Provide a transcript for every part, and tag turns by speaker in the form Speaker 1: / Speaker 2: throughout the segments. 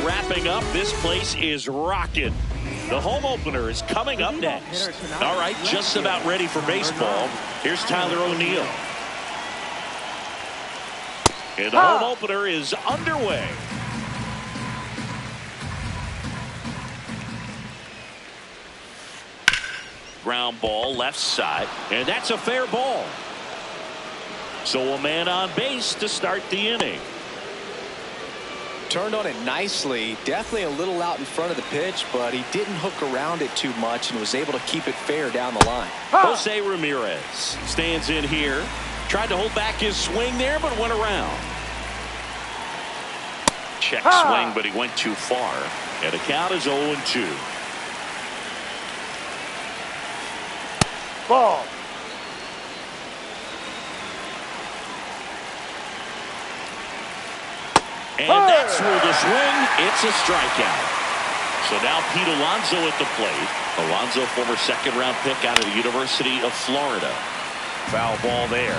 Speaker 1: wrapping up. This place is rocking. The home opener is coming up next. All right, just about ready for baseball. Here's Tyler O'Neill. And the home opener is underway. Ground ball left side, and that's a fair ball. So a man on base to start the inning.
Speaker 2: Turned on it nicely. Definitely a little out in front of the pitch, but he didn't hook around it too much and was able to keep it fair down the line.
Speaker 1: Jose Ramirez stands in here. Tried to hold back his swing there, but went around. Check swing, but he went too far. And the count is 0-2.
Speaker 3: Ball.
Speaker 1: And that's where the swing. It's a strikeout. So now Pete Alonso at the plate. Alonso, former second-round pick out of the University of Florida. Foul ball there.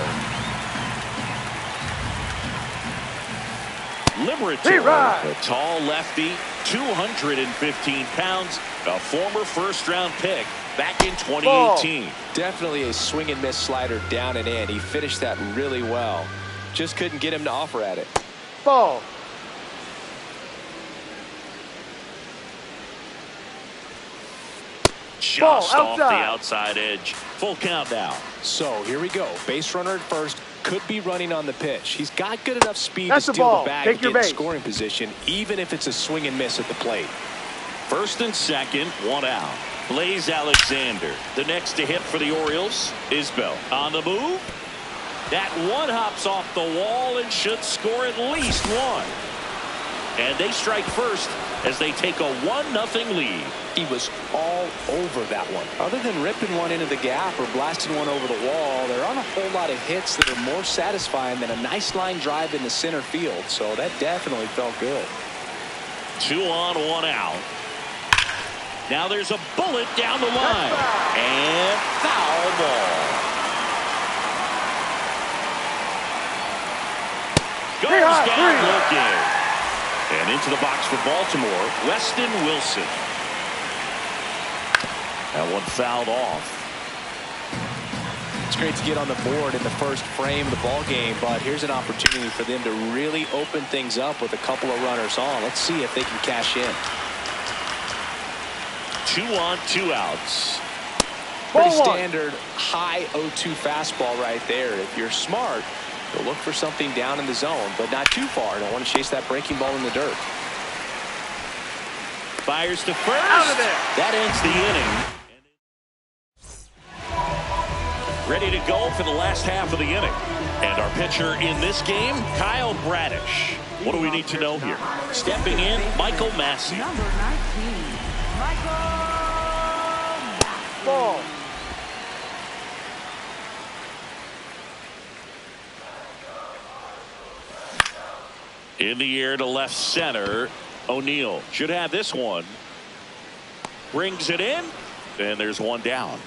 Speaker 1: Liberatore, a tall lefty, 215 pounds, a former first-round pick back in 2018.
Speaker 2: Definitely a swing and miss slider down and in. He finished that really well. Just couldn't get him to offer at it.
Speaker 3: Ball.
Speaker 1: Just off the outside edge. Full count now.
Speaker 2: So here we go. Base runner at first. Could be running on the pitch. He's got good enough speed to steal the bag and get in scoring position, even if it's a swing and miss at the plate.
Speaker 1: First and second, one out. Blaze Alexander. The next to hit for the Orioles is Bell. On the move. That one hops off the wall and should score at least one. And they strike first as they take a 1-0 lead.
Speaker 2: He was all over that one. Other than ripping one into the gap or blasting one over the wall, there aren't a whole lot of hits that are more satisfying than a nice line drive in the center field. So that definitely felt good.
Speaker 1: 2 on, 1 out. Now there's a bullet down the line. And foul ball. Goes down looking. And into the box for Baltimore, Weston Wilson. That one fouled off.
Speaker 2: It's great to get on the board in the first frame of the ball game, but here's an opportunity for them to really open things up with a couple of runners on. Let's see if they can cash in.
Speaker 1: 2 on, 2 outs.
Speaker 2: Pretty standard high 0-2 fastball right there. If you're smart, you'll look for something down in the zone, but not too far. Don't want to chase that breaking ball in the dirt.
Speaker 1: Fires to first. Out of there. That ends the inning. Ready to go for the last half of the inning. And our pitcher in this game, Kyle Bradish. What do we need to know here? Stepping in, Michael Massey.
Speaker 4: Number 19, Michael.
Speaker 3: Ball.
Speaker 1: In the air to left center. O'Neill should have this one. Brings it in. And there's one down.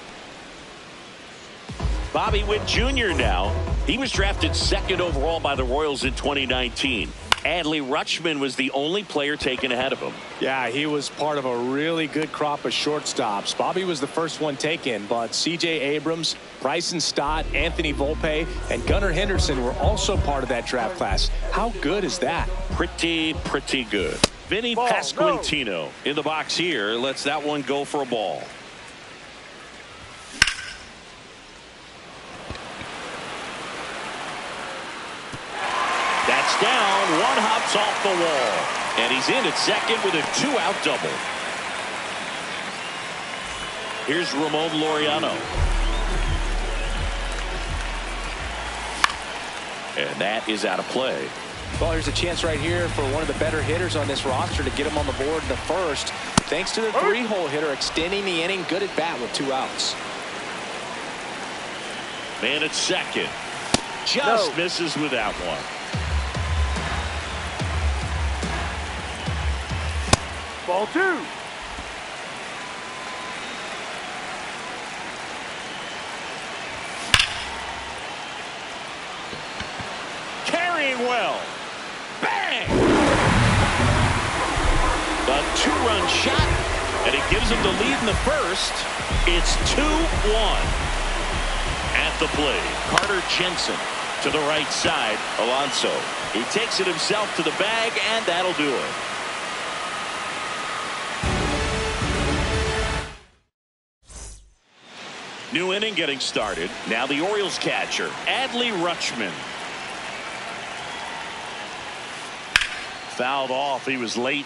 Speaker 1: Bobby Witt Jr. now. He was drafted 2nd overall by the Royals in 2019. Adley Rutschman was the only player taken ahead of him.
Speaker 2: Yeah, he was part of a really good crop of shortstops. Bobby was the first one taken, but C.J. Abrams, Bryson Stott, Anthony Volpe, and Gunnar Henderson were also part of that draft class. How good is that?
Speaker 1: Pretty good. Vinny Pasquantino in the box here. Lets that one go for a ball. That's down. One hops off the wall. And he's in at second with a 2-out double. Here's Ramon Laureano. And that is out of play.
Speaker 2: Well, here's a chance right here for one of the better hitters on this roster to get him on the board in the first. Thanks to the 3-hole hitter extending the inning. Good at bat with 2 outs.
Speaker 1: Man at second. Just misses with that one.
Speaker 3: Ball 2.
Speaker 1: Carrying well. Bang! two-run shot, and it gives them the lead in the first. It's 2-1. At the plate, Carter Jensen to the right side. Alonso, he takes it himself to the bag, and that'll do it. New inning getting started. Now the Orioles catcher, Adley Rutschman. Fouled off. He was late.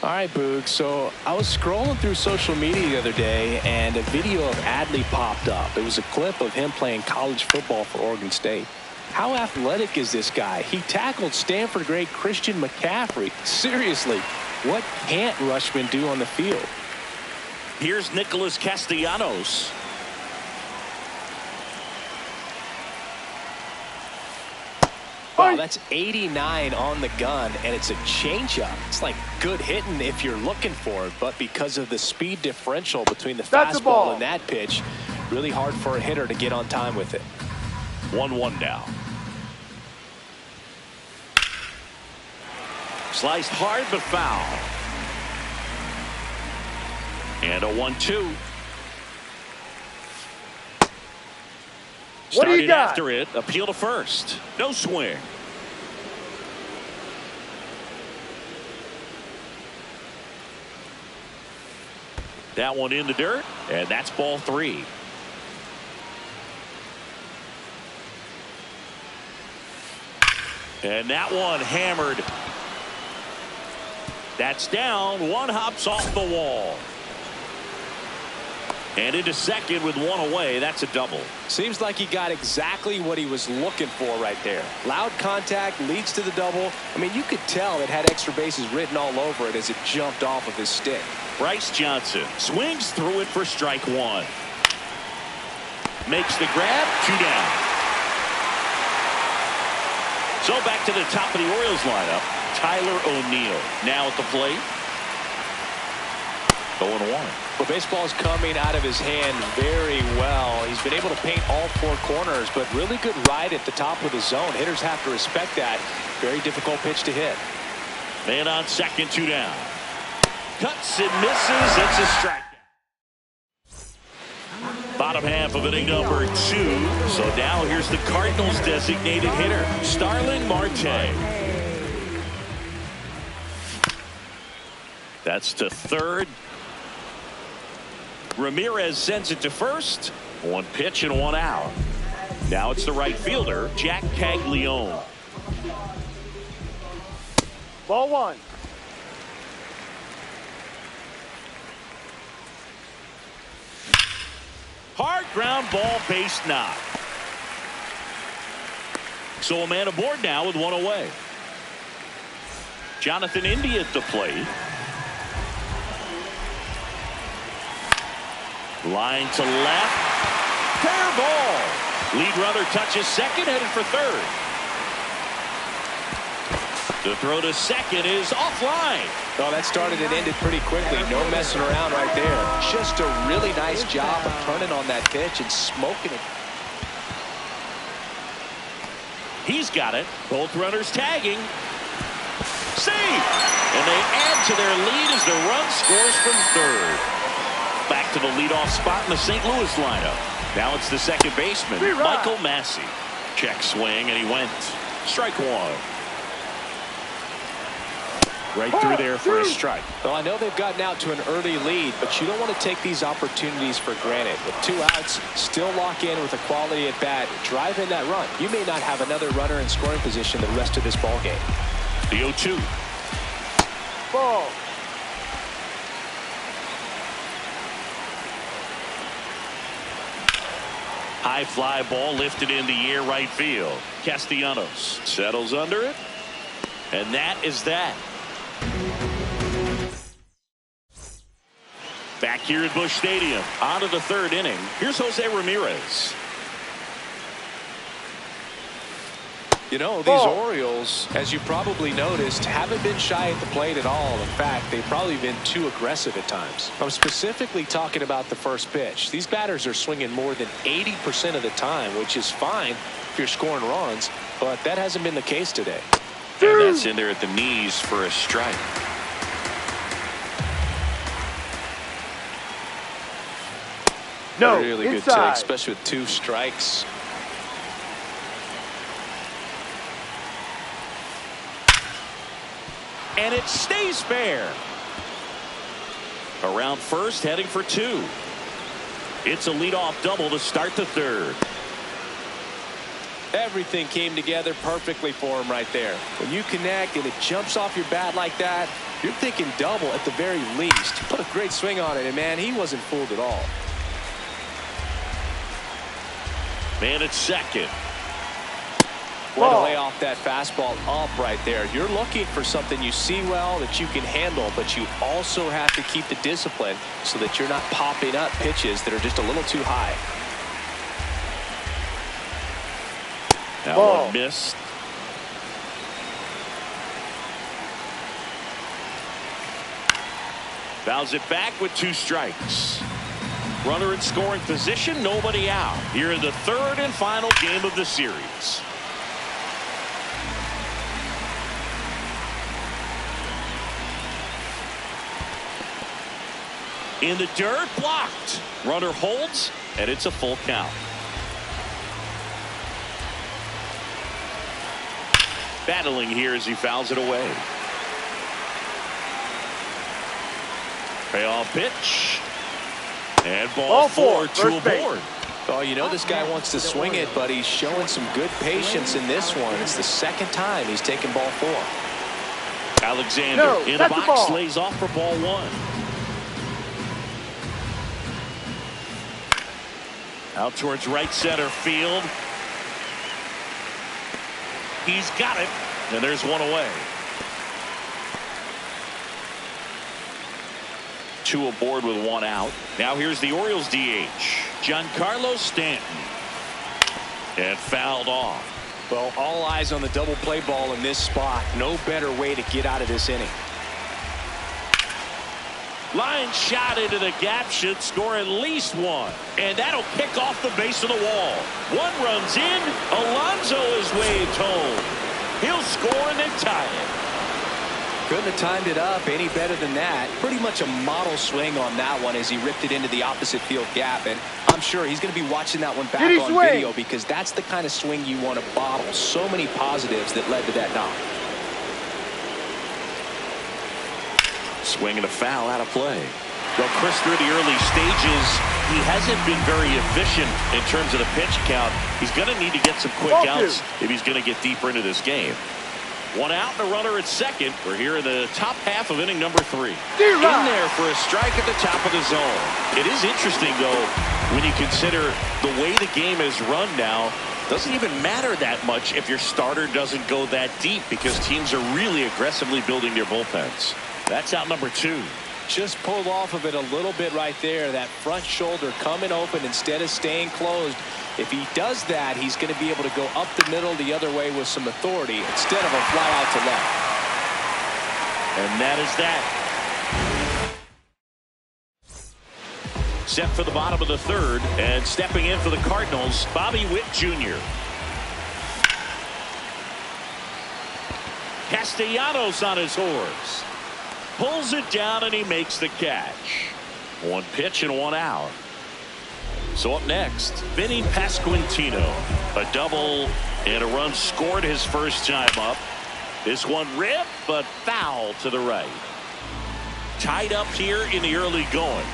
Speaker 2: All right, Boog. So I was scrolling through social media the other day, and a video of Adley popped up. It was a clip of him playing college football for Oregon State. How athletic is this guy? He tackled Stanford great Christian McCaffrey. Seriously, what can't Rutschman do on the field?
Speaker 1: Here's Nicholas Castellanos.
Speaker 2: Wow, that's 89 on the gun, and it's a changeup. It's like good hitting if you're looking for it, but because of the speed differential between the fastball and that pitch, really hard for a hitter to get on time with it.
Speaker 1: 1-1 now. Sliced hard but foul. And a 1-2.
Speaker 3: What do you
Speaker 1: Started
Speaker 3: got?
Speaker 1: after it. Appeal to first. No swing. That one in the dirt, and that's ball 3. And that one hammered. That's down. One hops off the wall. And into second with one away. That's a double.
Speaker 2: Seems like he got exactly what he was looking for right there. Loud contact leads to the double. I mean, you could tell it had extra bases written all over it as it jumped off of his stick.
Speaker 1: Bryce Johnson swings through it for strike 1. Makes the grab. 2 down. So back to the top of the Orioles lineup. Tyler O'Neill now at the plate. 0-1.
Speaker 2: Well, baseball's coming out of his hand very well. He's been able to paint all 4 corners, but really good ride at the top of the zone. Hitters have to respect that. Very difficult pitch to hit.
Speaker 1: Man on second, 2 down. Cuts and misses. It's a strike. Bottom half of inning number 2. So now here's the Cardinals designated hitter, Starling Marte. That's to third. Ramirez sends it to first. 1 pitch and 1 out. Now it's the right fielder, Jack Caglione.
Speaker 3: Ball 1.
Speaker 1: Hard ground ball, base knock. So a man aboard now with 1 away. Jonathan India at the plate. Line to left. Fair ball. Lead runner touches second, headed for third. The throw to second is offline.
Speaker 2: Well, that started and ended pretty quickly. No messing around right there. Just a really nice job of turning on that pitch and smoking it.
Speaker 1: He's got it. Both runners tagging. Save! And they add to their lead as the run scores from third. Back to the leadoff spot in the St. Louis lineup. Now it's the second baseman, Michael Massey. Check swing, and he went. Strike 1. Right through there for a strike.
Speaker 2: Well, I know they've gotten out to an early lead, but you don't want to take these opportunities for granted. With 2 outs, still lock in with a quality at bat. Drive in that run. You may not have another runner in scoring position the rest of this ball game.
Speaker 1: The 0-2.
Speaker 3: Ball.
Speaker 1: High fly ball lifted in the air right field. Castellanos settles under it. And that is that. Back here at Busch Stadium, on to the 3rd inning. Here's Jose Ramirez.
Speaker 2: You know, these Orioles, as you probably noticed, haven't been shy at the plate at all. In fact, they've probably been too aggressive at times. I'm specifically talking about the first pitch. These batters are swinging more than 80% of the time, which is fine if you're scoring runs, but that hasn't been the case today.
Speaker 1: And that's in there at the knees for a strike.
Speaker 3: No,
Speaker 2: really good
Speaker 3: inside.
Speaker 2: take, especially with 2 strikes.
Speaker 1: And it stays fair. Around first, heading for 2. It's a leadoff double to start the 3rd.
Speaker 2: Everything came together perfectly for him right there. When you connect and it jumps off your bat like that, you're thinking double at the very least. Put a great swing on it, and man, he wasn't fooled at all.
Speaker 1: Man at second.
Speaker 2: Way to lay off that fastball up right there. You're looking for something you see well that you can handle, but you also have to keep the discipline so that you're not popping up pitches that are just a little too high.
Speaker 1: That one missed. Fouls it back with 2 strikes. Runner in scoring position, nobody out. Here in the 3rd and final game of the series. In the dirt, blocked. Runner holds, and it's a full count. Battling here as he fouls it away. Payoff pitch. And ball 4, 2 aboard.
Speaker 2: Oh, you know this guy wants to swing it, but he's showing some good patience in this one. It's the 2nd time he's taken ball 4.
Speaker 1: Alexander in the box lays off for ball 1. Out towards right center field. He's got it, and there's one away. 2 aboard with 1 out. Now here's the Orioles DH, Giancarlo Stanton. And fouled off.
Speaker 2: Well, all eyes on the double play ball in this spot. No better way to get out of this inning.
Speaker 1: Line shot into the gap should score at least 1. And that'll kick off the base of the wall. 1 runs in. Alonso is waved home. He'll score and then tie it.
Speaker 2: Couldn't have timed it up any better than that. Pretty much a model swing on that one as he ripped it into the opposite field gap. And I'm sure he's going to be watching that one back on video because that's the kind of swing you want to bottle. So many positives that led to that knock.
Speaker 1: Swing and a foul out of play. Well, Chris, through the early stages, he hasn't been very efficient in terms of the pitch count. He's going to need to get some quick outs if he's going to get deeper into this game. 1 out and a runner at second. We're here in the top half of inning number 3. In there for a strike at the top of the zone. It is interesting, though, when you consider the way the game is run now. Doesn't even matter that much if your starter doesn't go that deep because teams are really aggressively building their bullpens. That's out number 2.
Speaker 2: Just pulled off of it a little bit right there. That front shoulder coming open instead of staying closed. If he does that, he's going to be able to go up the middle the other way with some authority instead of a fly out to left.
Speaker 1: And that is that. Set for the bottom of the 3rd, and stepping in for the Cardinals, Bobby Witt Jr. Castellanos on his horse. Pulls it down and he makes the catch. 1 pitch and 1 out. So up next, Vinny Pasquantino. A double and a run scored his first time up. This one ripped but foul to the right. Tied up here in the early going.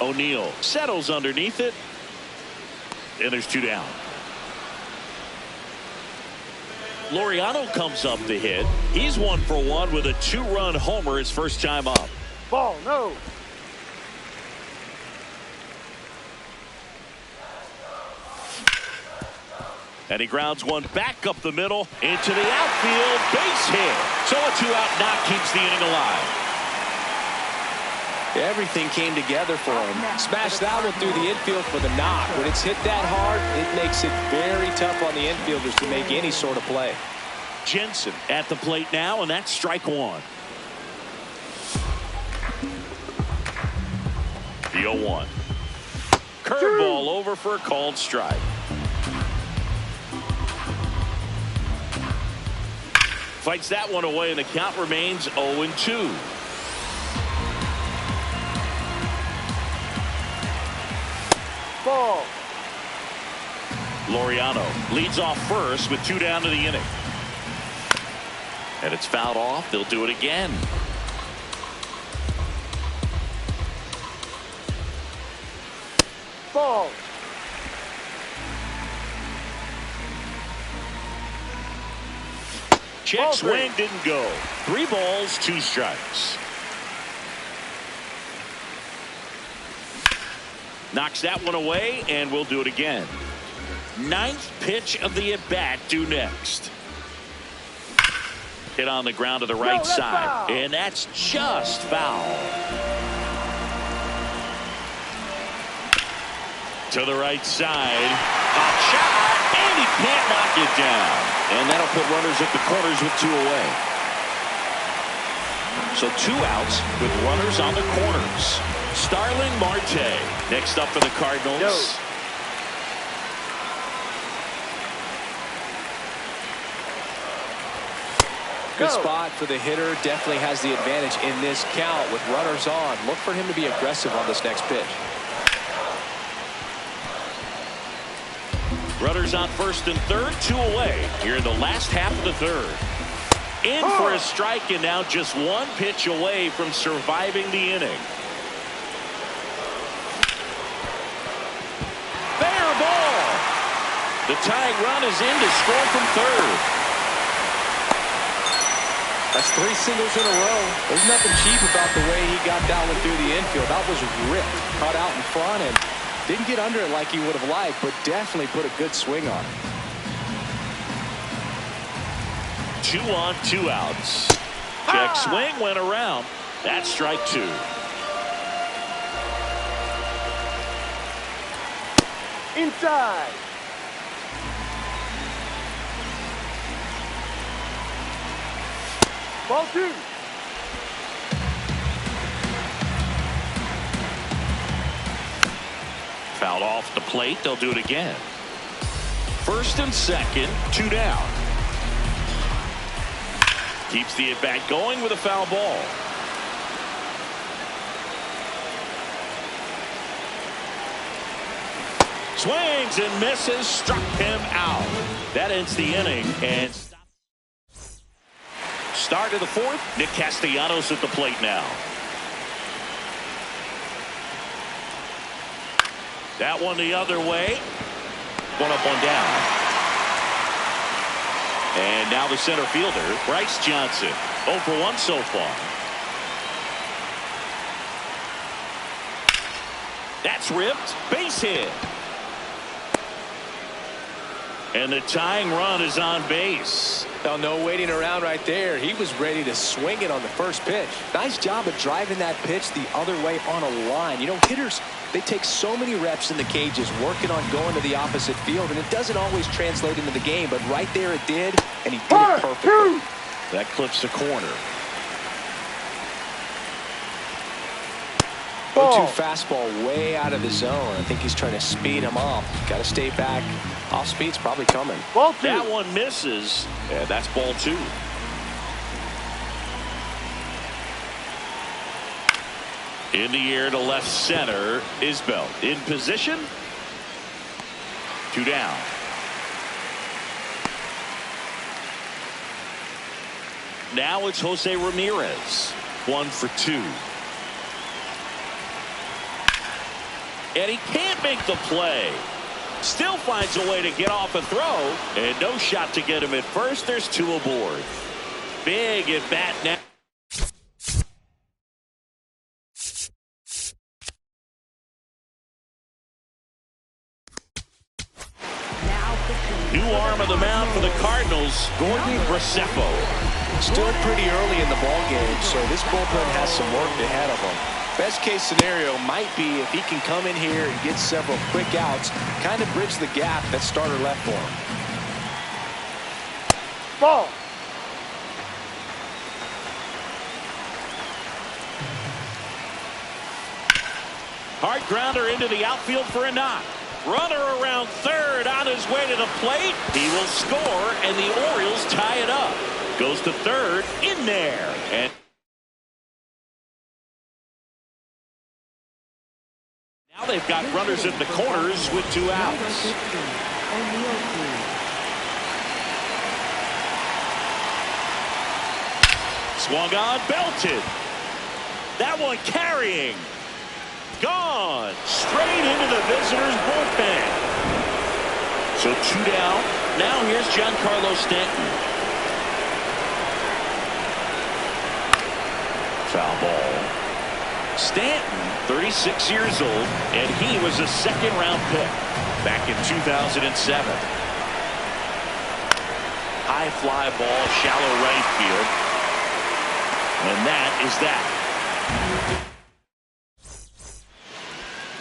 Speaker 1: O'Neill settles underneath it. And there's 2 down. Laureano comes up to hit. He's 1 for 1 with a 2-run homer his first time up.
Speaker 3: Ball, no.
Speaker 1: And he grounds one back up the middle into the outfield. Base hit. So a 2-out knock keeps the inning alive.
Speaker 2: Everything came together for him. Smashed that one through the infield for the knock. When it's hit that hard, it makes it very tough on the infielders to make any sort of play.
Speaker 1: Jensen at the plate now, and that's strike 1. The 0-1. Curveball over for a called strike. Fights that one away, and the count remains 0-2.
Speaker 3: Ball.
Speaker 1: Laureano leads off first with 2 down to the inning. And it's fouled off. They'll do it again.
Speaker 3: Ball.
Speaker 1: Check
Speaker 3: Ball
Speaker 1: swing,
Speaker 3: three.
Speaker 1: didn't go. 3 balls, 2 strikes. Knocks that one away, and we'll do it again. 9th pitch of the at-bat due next. Hit on the ground to the right
Speaker 3: that's
Speaker 1: side,
Speaker 3: foul.
Speaker 1: and that's just foul. To the right side. Hot shot, and he can't knock it down. And that'll put runners at the corners with 2 away. So 2 outs with runners on the corners. Starling Marte next up for the Cardinals.
Speaker 3: No.
Speaker 2: Good
Speaker 3: Go.
Speaker 2: spot for the hitter. Definitely has the advantage in this count with runners on. Look for him to be aggressive on this next pitch.
Speaker 1: Runners on first and third, 2 away here in the last half of the third. In for a strike, and now just 1 pitch away from surviving the inning. Fair ball. The tying run is in to score from third.
Speaker 2: That's 3 singles in a row. There's nothing cheap about the way he got that one through the infield. That was ripped, cut out in front, and didn't get under it like he would have liked, but definitely put a good swing on it.
Speaker 1: 2 on, 2 outs. Check swing went around. That's strike 2.
Speaker 3: Inside. Ball 2.
Speaker 1: Fouled off the plate. They'll do it again. First and second, 2 down. Keeps the at-bat going with a foul ball. Swings and misses, struck him out. That ends the inning. And start of the 4th. Nick Castellanos at the plate now. That one the other way. 1 up, 1 down. And now the center fielder, Bryce Johnson. 0 for 1 so far. That's ripped. Base hit. And the tying run is on base.
Speaker 2: Well, no waiting around right there. He was ready to swing it on the first pitch. Nice job of driving that pitch the other way on a line. You know, hitters, they take so many reps in the cages working on going to the opposite field, and it doesn't always translate into the game, but right there it did, and he did it perfectly.
Speaker 1: That clips the corner.
Speaker 2: 0-2 fastball way out of the zone. I think he's trying to speed him up. Got to stay back. Off speed's probably coming.
Speaker 3: Ball 2.
Speaker 1: That one misses. And that's ball 2. In the air to left center is Bell. In position. 2 down. Now it's Jose Ramirez. 1 for 2. And he can't make the play. Still finds a way to get off a throw. And no shot to get him at first. There's 2 aboard. Big at bat now. New arm of the mound for the Cardinals, Gordon Graceffo.
Speaker 2: Still pretty early in the ball game, so this bullpen has some work ahead of them. Best case scenario might be if he can come in here and get several quick outs, kind of bridge the gap that starter left for him.
Speaker 3: Ball.
Speaker 1: Hard grounder into the outfield for a knock. Runner around third on his way to the plate. He will score, and the Orioles tie it up. Goes to third, in there. And Now they've got runners at the corners with 2 outs. Swung on, belted. That one carrying. Gone. Straight into the visitors' bullpen. So 2 down. Now here's Giancarlo Stanton. Foul ball. Stanton, 36 years old, and he was a second-round pick back in 2007. High fly ball, shallow right field. And that is that.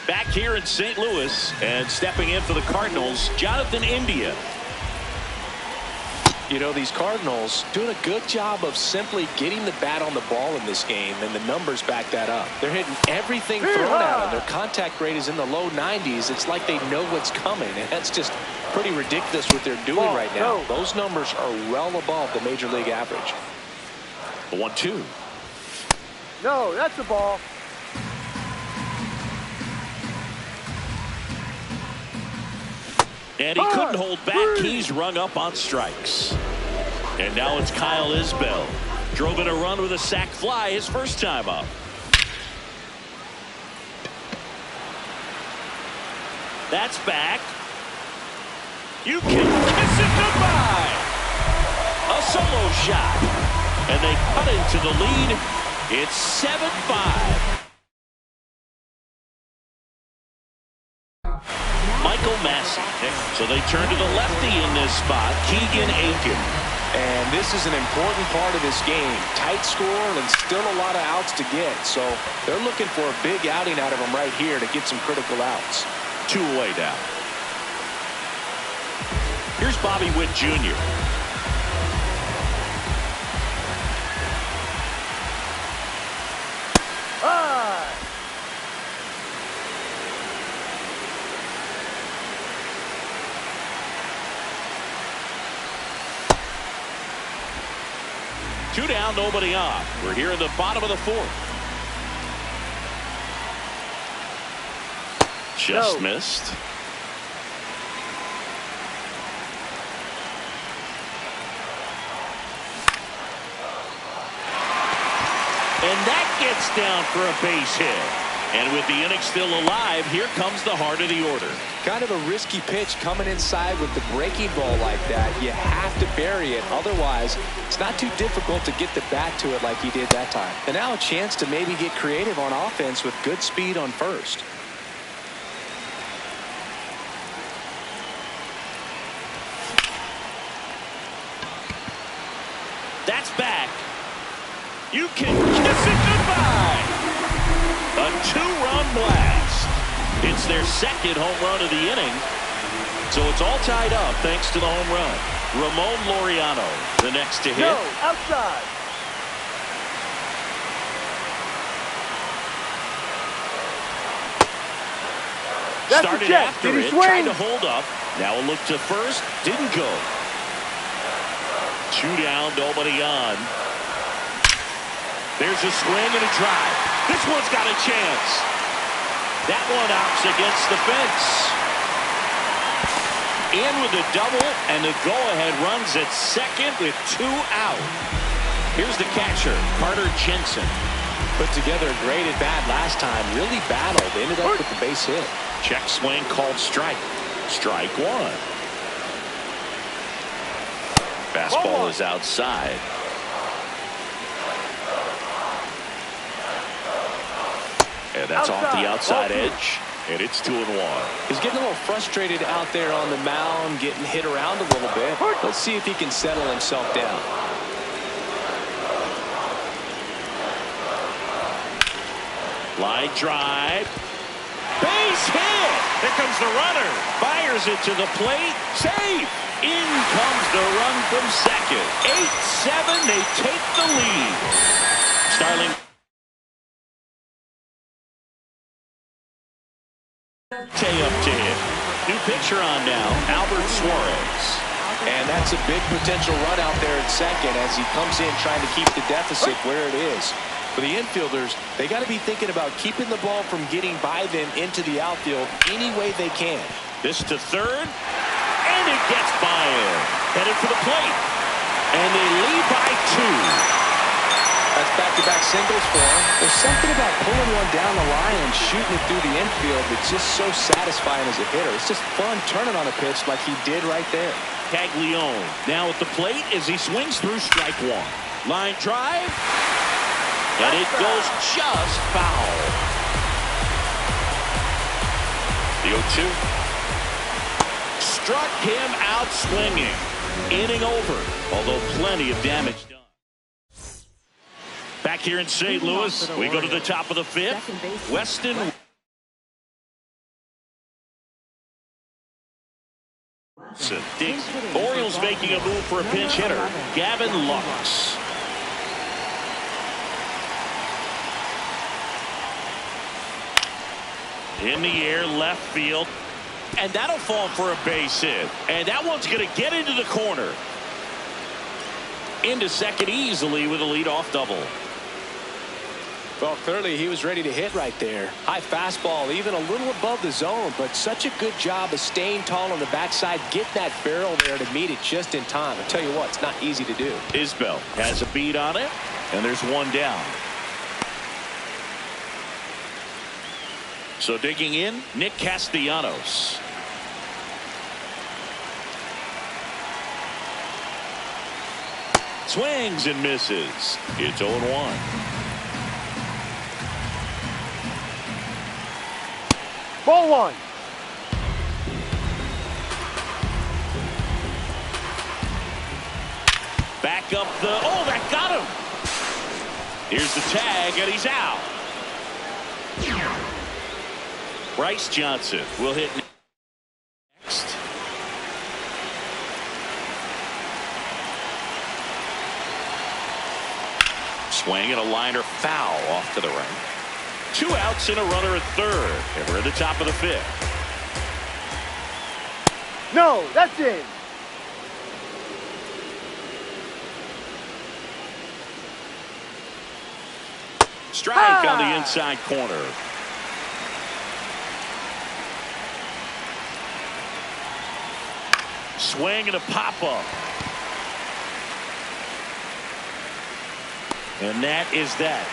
Speaker 1: Back here in St. Louis, and stepping in for the Cardinals, Jonathan India.
Speaker 2: You know, these Cardinals doing a good job of simply getting the bat on the ball in this game, and the numbers back that up. They're hitting everything thrown at them. Their contact rate is in the low 90s. It's like they know what's coming, and that's just pretty ridiculous what they're doing right now. Those numbers are well above the major league average.
Speaker 1: 1-2.
Speaker 3: No, that's a ball.
Speaker 1: And he couldn't hold back. He's rung up on strikes. And now it's Kyle Isbell. Drove in a run with a sac fly his first time up. That's back. You can kiss it goodbye. A solo shot. And they cut into the lead. It's 7-5. Michael Massey. So they turn to the lefty in this spot, Keegan Aiken.
Speaker 2: And this is an important part of this game. Tight score and still a lot of outs to get. So they're looking for a big outing out of them right here to get some critical outs.
Speaker 1: 2 away now. Here's Bobby Witt Jr. Two down, nobody on. We're here in the bottom of the 4th. Just missed. And that gets down for a base hit. And with the inning still alive, here comes the heart of the order.
Speaker 2: Kind of a risky pitch coming inside with the breaking ball like that. You have to bury it. Otherwise, it's not too difficult to get the bat to it like he did that time. And now a chance to maybe get creative on offense with good speed on first.
Speaker 1: That's back. You can kiss it goodbye. A 2-run blast. It's their second home run of the inning. So it's all tied up thanks to the home run. Ramon Laureano, the next to hit.
Speaker 3: No, outside. That's
Speaker 1: Started after it, tried to hold up. Now a look to first, didn't go. 2 down, nobody on. There's a swing and a drive. This one's got a chance. That one opts against the fence. In with a double, and the go-ahead runs at second with 2 out. Here's the catcher, Carter Jensen.
Speaker 2: Put together a great at-bat last time. Really battled. Ended up with the base hit.
Speaker 1: Check swing called strike. Strike 1. Fastball is outside. And that's off the outside edge. And it's 2-1.
Speaker 2: He's getting a little frustrated out there on the mound, getting hit around a little bit. Let's see if he can settle himself down.
Speaker 1: Line drive. Base hit. Here comes the runner. Fires it to the plate. Safe. In comes the run from second. 8-7. They take the lead. Starling. Tay up to hit. New pitcher on now, Albert Suarez.
Speaker 2: And that's a big potential run out there at second as he comes in trying to keep the deficit where it is. For the infielders, they got to be thinking about keeping the ball from getting by them into the outfield any way they can.
Speaker 1: This to third, and it gets by him. Headed for the plate, and they lead by 2.
Speaker 2: That's back-to-back singles for him. There's something about pulling one down the line and shooting it through the infield that's just so satisfying as a hitter. It's just fun turning on a pitch like he did right there.
Speaker 1: Caglione now at the plate as he swings through strike 1. Line drive, and it goes just foul. The 0-2. Struck him out swinging. Inning over, although plenty of damage done. Back here in St. Louis, we go to the top of the 5th. Weston Orioles making a move for a pinch hitter, Gavin Lux. In the air, left field. And that'll fall for a base hit. And that one's going to get into the corner. Into second easily with a leadoff double.
Speaker 2: Well, clearly he was ready to hit right there. High fastball, even a little above the zone, but such a good job of staying tall on the backside, getting that barrel there to meet it just in time. I'll tell you what, it's not easy to do.
Speaker 1: Isbell has a beat on it, and there's one down. So digging in, Nick Castellanos. Swings and misses. It's 0-1.
Speaker 3: Ball 1.
Speaker 1: Back up the, oh, that got him. Here's the tag, and he's out. Bryce Johnson will hit next. Swing and a liner foul off to the right. 2 outs and a runner at third. And we're at the top of the 5th.
Speaker 3: No, that's in.
Speaker 1: Strike on the inside corner. Swing and a pop-up. And that is that.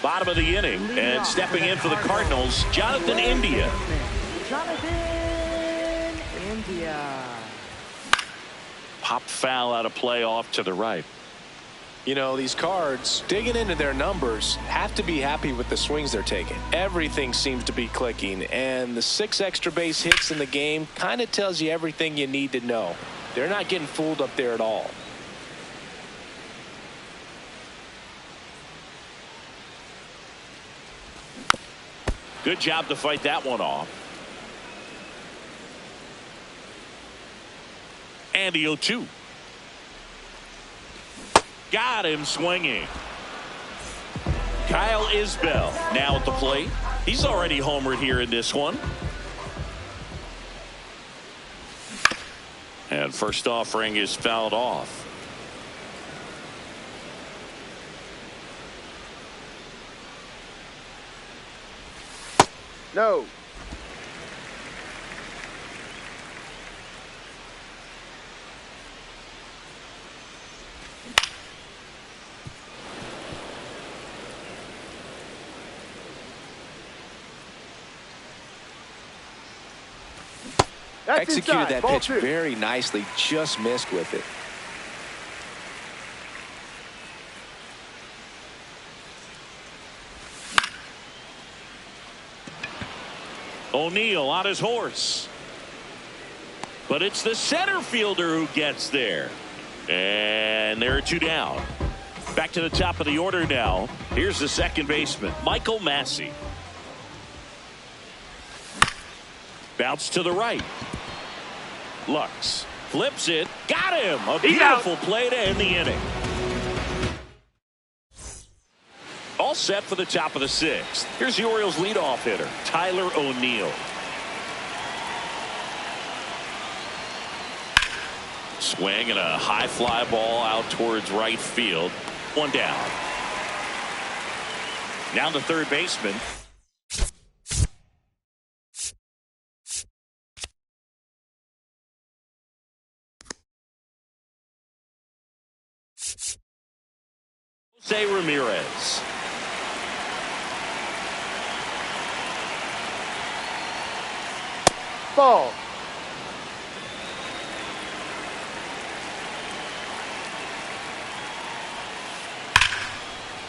Speaker 1: Bottom of the inning, and stepping in for the Cardinals, Jonathan India.
Speaker 4: Jonathan India.
Speaker 1: Pop foul out of play off to the right.
Speaker 2: You know, these Cards, digging into their numbers, have to be happy with the swings they're taking. Everything seems to be clicking, and the 6 extra base hits in the game kind of tells you everything you need to know. They're not getting fooled up there at all.
Speaker 1: Good job to fight that one off. And the 0-2. Got him swinging. Kyle Isbell now at the plate. He's already homered here in this one. And first offering is fouled off.
Speaker 3: No. That's
Speaker 2: Executed
Speaker 3: inside.
Speaker 2: that
Speaker 3: Ball
Speaker 2: pitch
Speaker 3: 2.
Speaker 2: very nicely, just missed with it.
Speaker 1: O'Neill on his horse. But it's the center fielder who gets there. And there are 2 down. Back to the top of the order now. Here's the second baseman, Michael Massey. Bounce to the right. Lux flips it. Got him. A beautiful play to end the inning. All set for the top of the 6th. Here's the Orioles leadoff hitter, Tyler O'Neill. Swing and a high fly ball out towards right field. One down. Now the third baseman. Jose Ramirez.
Speaker 3: Ball.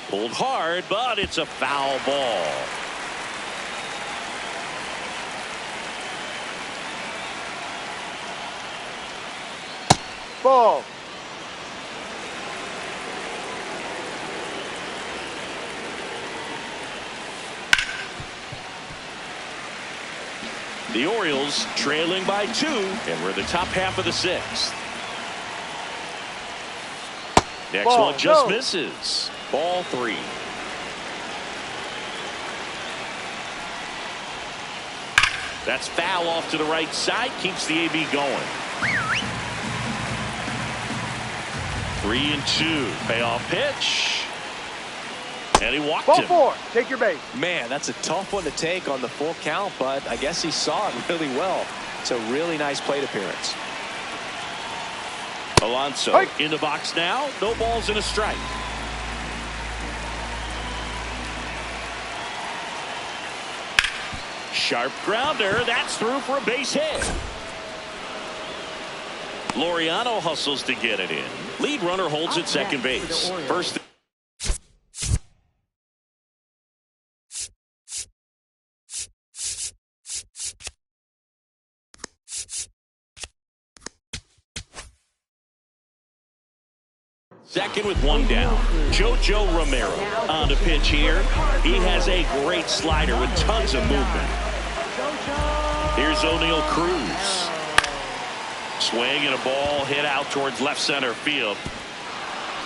Speaker 1: Pulled hard, but it's a foul ball.
Speaker 3: Ball.
Speaker 1: The Orioles trailing by 2, and we're in the top half of the 6th. Next
Speaker 3: Ball,
Speaker 1: one just
Speaker 3: go.
Speaker 1: misses. Ball 3. That's foul off to the right side. Keeps the AB going. 3-2. Payoff pitch. And he walked
Speaker 3: Ball
Speaker 1: him.
Speaker 3: 4. Take your base.
Speaker 2: Man, that's a tough one to take on the full count, but I guess he saw it really well. It's a really nice plate appearance.
Speaker 1: Alonso
Speaker 3: Hey.
Speaker 1: in the box now. No balls and a strike. Sharp grounder. That's through for a base hit. Laureano hustles to get it in. Lead runner holds at second base. First. Second with one down. JoJo Romero on the pitch here. He has a great slider with tons of movement. Here's O'Neal Cruz. Swing and a ball hit out towards left center field.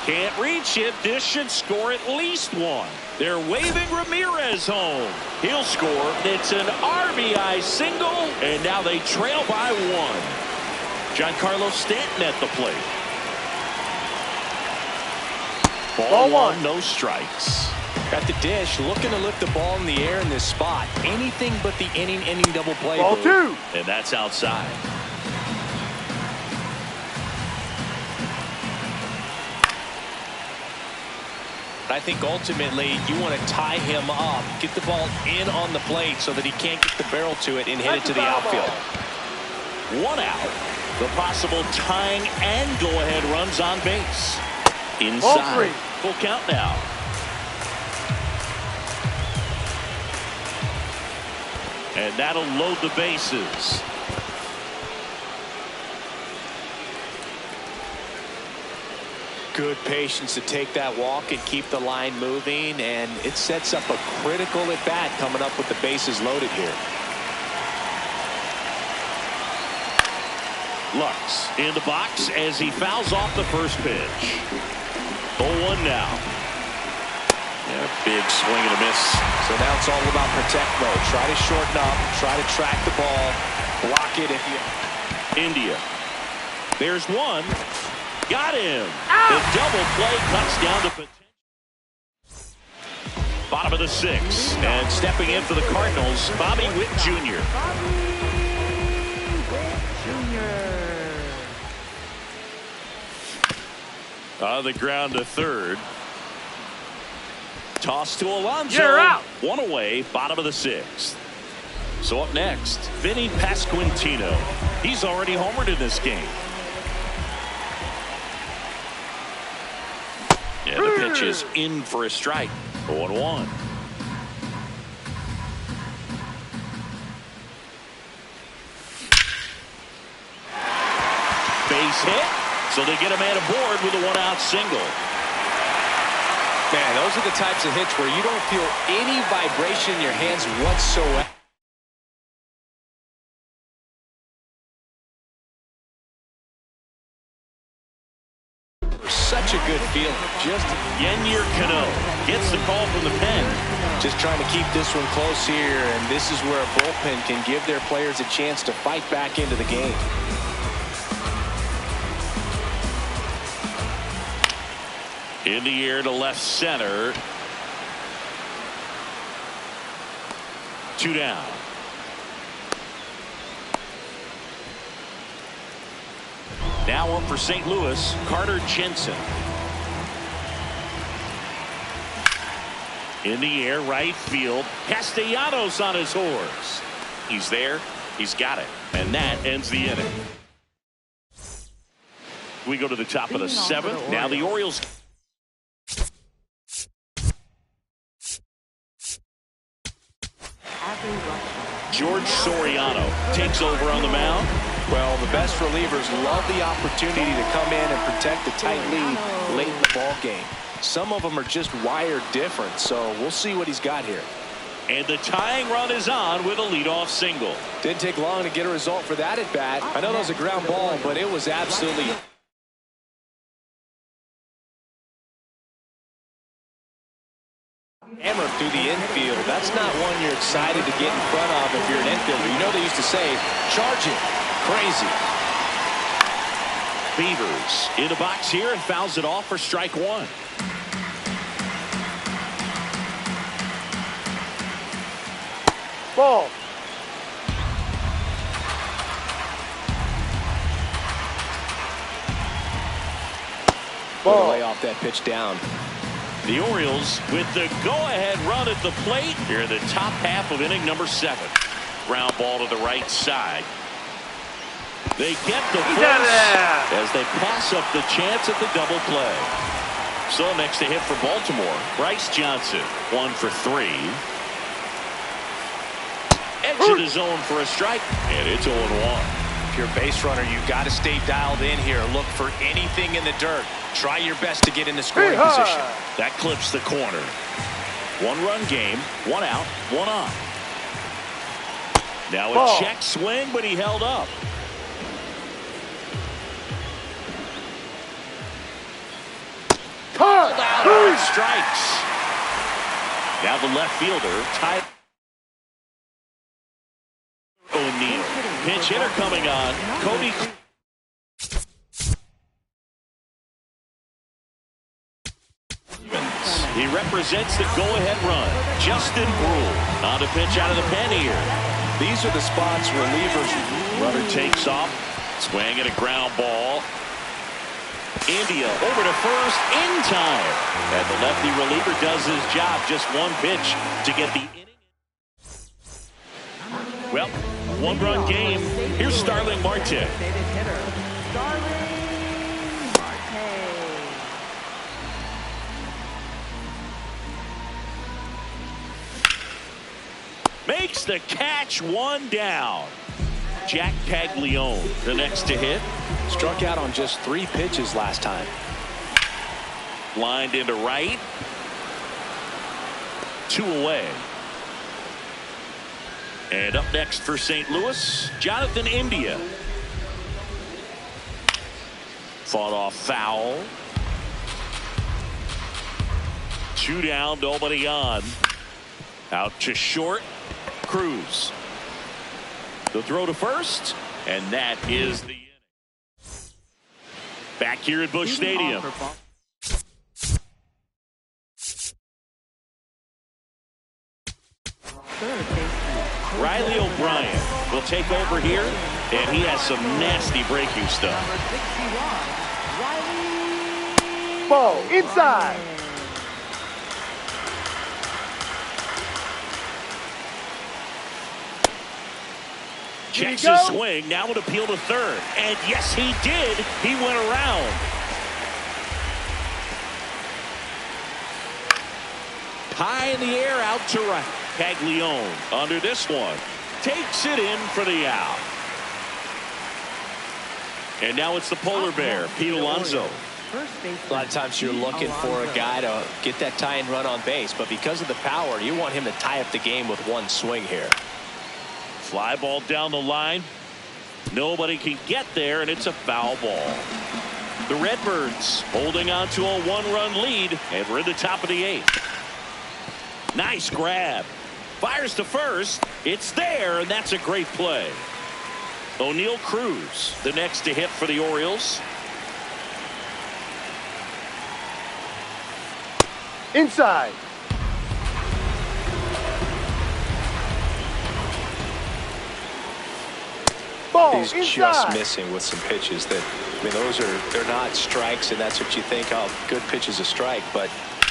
Speaker 1: Can't reach it. This should score at least one. They're waving Ramirez home. He'll score. It's an RBI single, and now they trail by 1. Giancarlo Stanton at the plate. Ball 1, no strikes.
Speaker 2: At the dish, looking to lift the ball in the air in this spot. Anything but the inning double play.
Speaker 3: Ball 2.
Speaker 1: And that's outside.
Speaker 2: I think ultimately you want to tie him up, get the ball in on the plate so that he can't get the barrel to it and hit it to the outfield.
Speaker 1: 1 out. The possible tying and go-ahead runs on base.
Speaker 3: Ball
Speaker 1: Inside.
Speaker 3: 3.
Speaker 1: Full count now. And that'll load the bases.
Speaker 2: Good patience to take that walk and keep the line moving, and it sets up a critical at bat coming up with the bases loaded here.
Speaker 1: Lux in the box as he fouls off the first pitch. 0-1 now. Yeah, big swing and a miss.
Speaker 2: So now it's all about protect mode. Try to shorten up, try to track the ball, block it if you.
Speaker 1: India. There's one. Got him. The double play cuts down to potential. Bottom of the 6th. And stepping in for the Cardinals, Bobby Witt Jr. On the ground to third. Toss to Alonso.
Speaker 3: You're out.
Speaker 1: 1 away, bottom of the 6th. So up next, Vinny Pasquantino. He's already homered in this game. Yeah, the pitch is in for a strike. 0-1. Base hit. So they get a man aboard with a 1-out single.
Speaker 2: Man, those are the types of hits where you don't feel any vibration in your hands whatsoever. Such a good feeling. Just
Speaker 1: Yennier Cano gets the call from the pen.
Speaker 2: just trying to keep this one close here, and this is where a bullpen can give their players a chance to fight back into the game.
Speaker 1: In the air to left center. 2 down. Now up for St. Louis, Carter Jensen. In the air, right field. Castellanos on his horse. He's there. He's got it. And that ends the inning. We go to the top of the 7th. Now the Orioles. George Soriano takes over on the mound.
Speaker 2: Well, the best relievers love the opportunity to come in and protect a tight lead late in the ball game. Some of them are just wired different, so we'll see what he's got here.
Speaker 1: And the tying run is on with a leadoff single.
Speaker 2: Didn't take long to get a result for that at bat. I know that was a ground ball, but it was absolutely hammered through the infield. That's not one you're excited to get in front of if you're an infielder. You know they used to say, charge it. Crazy.
Speaker 1: Beavers in the box here and fouls it off for strike 1.
Speaker 3: Ball.
Speaker 2: Ball. Lay off that pitch down.
Speaker 1: The Orioles with the go-ahead run at the plate here in the top half of inning number 7. Ground ball to the right side. They get the first as they pass up the chance at the double play. So next to hit for Baltimore, Bryce Johnson, 1 for 3. Edge of the zone for a strike, and it's 0-1.
Speaker 2: If you're a base runner, you've got to stay dialed in here. Look for anything in the dirt. Try your best to get in the scoring position.
Speaker 1: That clips the corner. 1-run game, 1 out, 1 on. Now a check swing, but he held up. Called out on strikes. Now the left fielder, Ty O'Neill. Pinch hitter coming on. Cody. He represents the go-ahead run. Justin Brule on to pitch out of the pen here.
Speaker 2: These are the spots relievers.
Speaker 1: Runner takes off. Swing at a ground ball. India over to first in time. And the lefty reliever does his job. Just 1 pitch to get the inning. Well, 1-run game. Here's Starling Marte. Makes the catch, 1 down. Jack Caglione, the next to hit.
Speaker 2: Struck out on just 3 pitches last time.
Speaker 1: Lined into right. 2 away. And up next for St. Louis, Jonathan India. Fought off foul. 2 down, nobody on. Out to short. Cruz. The throw to first, and that is the inning. Back here at Busch Stadium. Riley O'Brien will take over here, and he has some nasty breaking stuff.
Speaker 3: Ball inside.
Speaker 1: Checks his swing, now would appeal to third. And yes, he did. He went around. High in the air, out to right. Caglione under this one. Takes it in for the out. And now it's the polar bear, Pete Alonso.
Speaker 2: A lot of times you're looking for a guy to get that tying run on base, but because of the power, you want him to tie up the game with 1 swing here.
Speaker 1: Fly ball down the line. Nobody can get there, and it's a foul ball. The Redbirds holding on to a 1-run lead, and we're in the top of the 8th. Nice grab. Fires to first. It's there, and that's a great play. O'Neill Cruz, the next to hit for the Orioles.
Speaker 3: Inside. Ball
Speaker 2: He's
Speaker 3: inside.
Speaker 2: just missing with some pitches that, I mean, they're not strikes, and that's what you think, oh, good pitch is a strike, but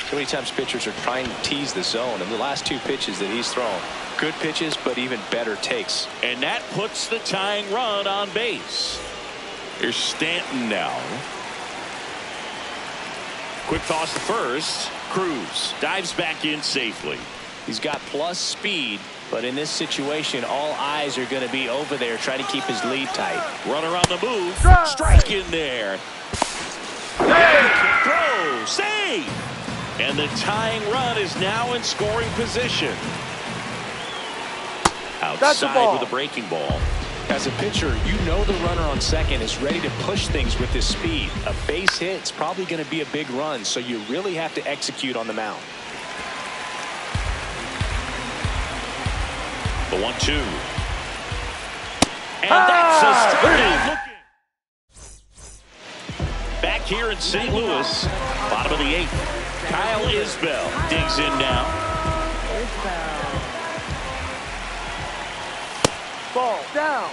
Speaker 2: so many times pitchers are trying to tease the zone, and the last two pitches that he's thrown, good pitches, but even better takes.
Speaker 1: And that puts the tying run on base. Here's Stanton now. Quick toss to first. Cruz dives back in safely.
Speaker 2: He's got plus speed, but in this situation, all eyes are going to be over there trying to keep his lead tight.
Speaker 1: Runner on the move.
Speaker 3: Strike.
Speaker 1: Strike in there. Throw. Save. And the tying run is now in scoring position. Outside with a breaking ball.
Speaker 2: As a pitcher, you know the runner on second is ready to push things with his speed. A base hit is probably going to be a big run, so you really have to execute on the mound.
Speaker 1: The 1-2. And that's a strikeout. Back here in St. Louis, bottom of the 8th. Kyle Isbell digs in now.
Speaker 3: Ball down.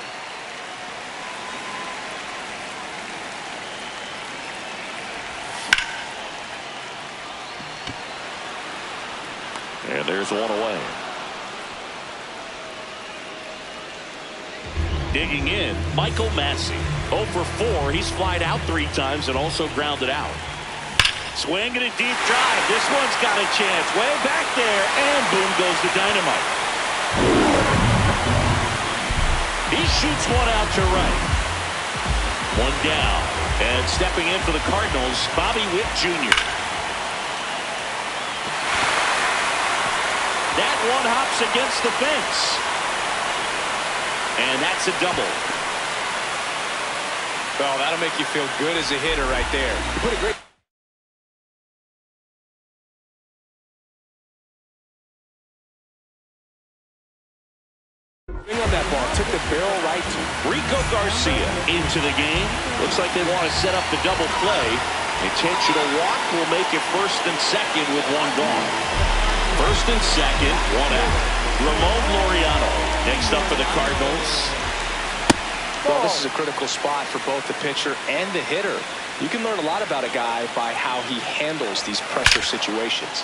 Speaker 1: And there's one away. Digging in, Michael Massey. 0 for 4. He's flied out 3 times and also grounded out. Swing and a deep drive. This one's got a chance. Way back there, and boom goes the dynamite. He shoots one out to right. One down. And stepping in for the Cardinals, Bobby Witt Jr. That one hops against the fence. And that's a double.
Speaker 2: Well, that'll make you feel good as a hitter right there. You put a great swing on that ball. Took the barrel right to
Speaker 1: Rico Garcia into the game. Looks like they want to set up the double play. Intentional walk will make it first and second with one gone. First and second, one out. Ramon Laureano next up for the Cardinals.
Speaker 2: Well, this is a critical spot for both the pitcher and the hitter. You can learn a lot about a guy by how he handles these pressure situations.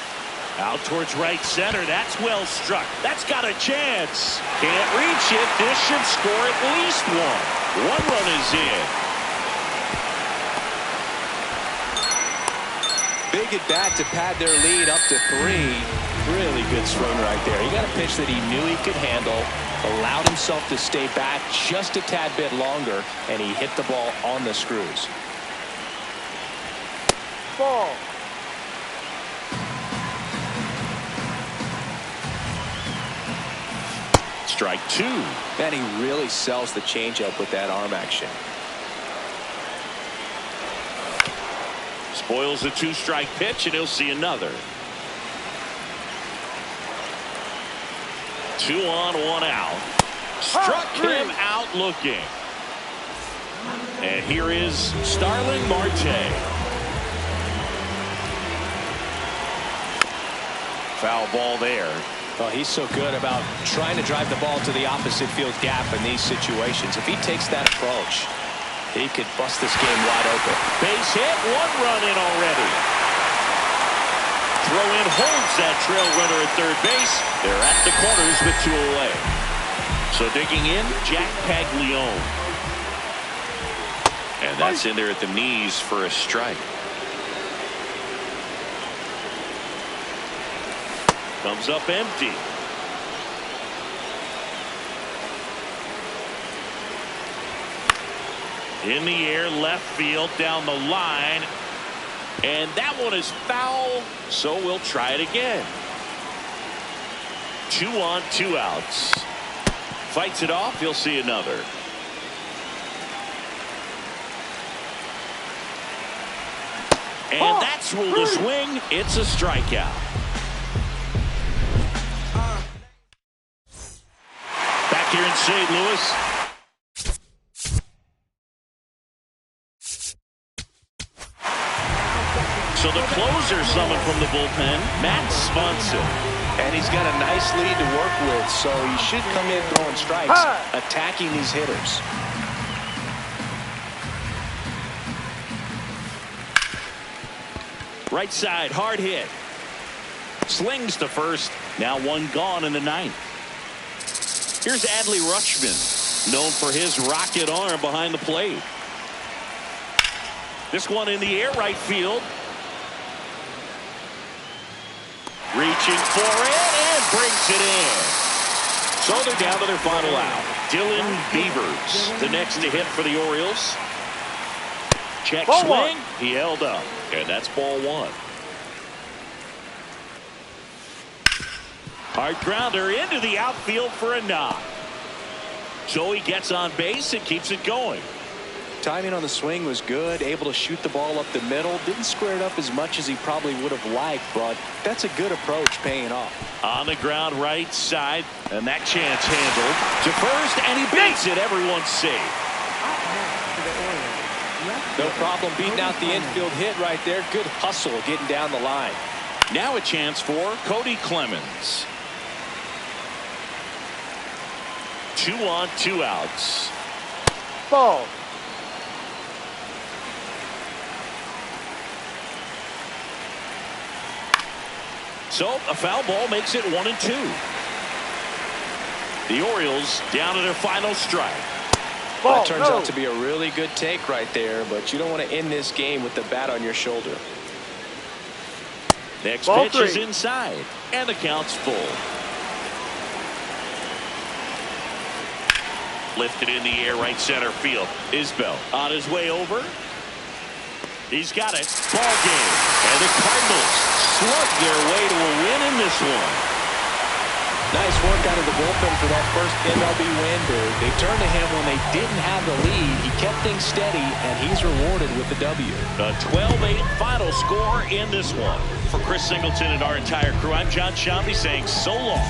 Speaker 1: Out towards right center. That's well struck. That's got a chance. Can't reach it. This should score at least one. One run is in.
Speaker 2: Big at bat to pad their lead up to 3. Really good swing right there. He got a pitch that he knew he could handle, allowed himself to stay back just a tad bit longer, and he hit the ball on the screws.
Speaker 3: Ball.
Speaker 1: Strike 2.
Speaker 2: And he really sells the changeup with that arm action.
Speaker 1: Spoils a 2-strike pitch, and he'll see another. 2 on, 1 out. Struck him out looking. And here is Starling Marte. Foul ball there.
Speaker 2: Well, he's so good about trying to drive the ball to the opposite field gap in these situations. If he takes that approach, he could bust this game wide open.
Speaker 1: Base hit, 1 run in already. Throw in holds that trail runner at third base. They're at the corners with 2 away. So digging in, Jack Paglione. And that's in there at the knees for a strike. Comes up empty. In the air, left field, down the line. And that one is foul, so we'll try it again. 2 on, 2 outs. Fights it off, he'll see another. And that's ruled a swing. It's a strikeout. Back here in St. Louis. So the closer summoned from the bullpen, Matt Swanson.
Speaker 2: And he's got a nice lead to work with, so he should come in throwing strikes, attacking these hitters.
Speaker 1: Right side, hard hit. Slings to first. Now one gone in the ninth. Here's Adley Rutschman, known for his rocket arm behind the plate. This one in the air, right field. Reaching for it and brings it in. So they're down to their final out. Dylan Beavers, the next to hit for the Orioles. Check
Speaker 3: Ball
Speaker 1: swing.
Speaker 3: one.
Speaker 1: He held up. And that's ball one. Hard grounder into the outfield for a knock. So he gets on base and keeps it going.
Speaker 2: Timing on the swing was good, able to shoot the ball up the middle. Didn't square it up as much as he probably would have liked, but that's a good approach paying off.
Speaker 1: On the ground right side, and that chance handled to first, and he beats it. Everyone's safe.
Speaker 2: No problem beating out the infield hit right there. Good hustle getting down the line.
Speaker 1: Now a chance for Cody Clemens. 2 on, 2 outs.
Speaker 3: Ball.
Speaker 1: So a foul ball makes it 1-2. The Orioles down to their final strike.
Speaker 3: Ball.
Speaker 2: That turns out to be a really good take right there, but you don't want to end this game with the bat on your shoulder.
Speaker 1: Next
Speaker 3: Ball
Speaker 1: pitch
Speaker 3: 3.
Speaker 1: is inside, and the count's full. Lifted in the air, right center field. Isbell on his way over. He's got it. Ball game. And the Cardinals slug their way to a win in this one.
Speaker 2: Nice work out of the bullpen for that first MLB win. They turned to him when they didn't have the lead. He kept things steady, and he's rewarded with the W.
Speaker 1: A 12-8 final score in this one. For Chris Singleton and our entire crew, I'm John Shambi saying so long.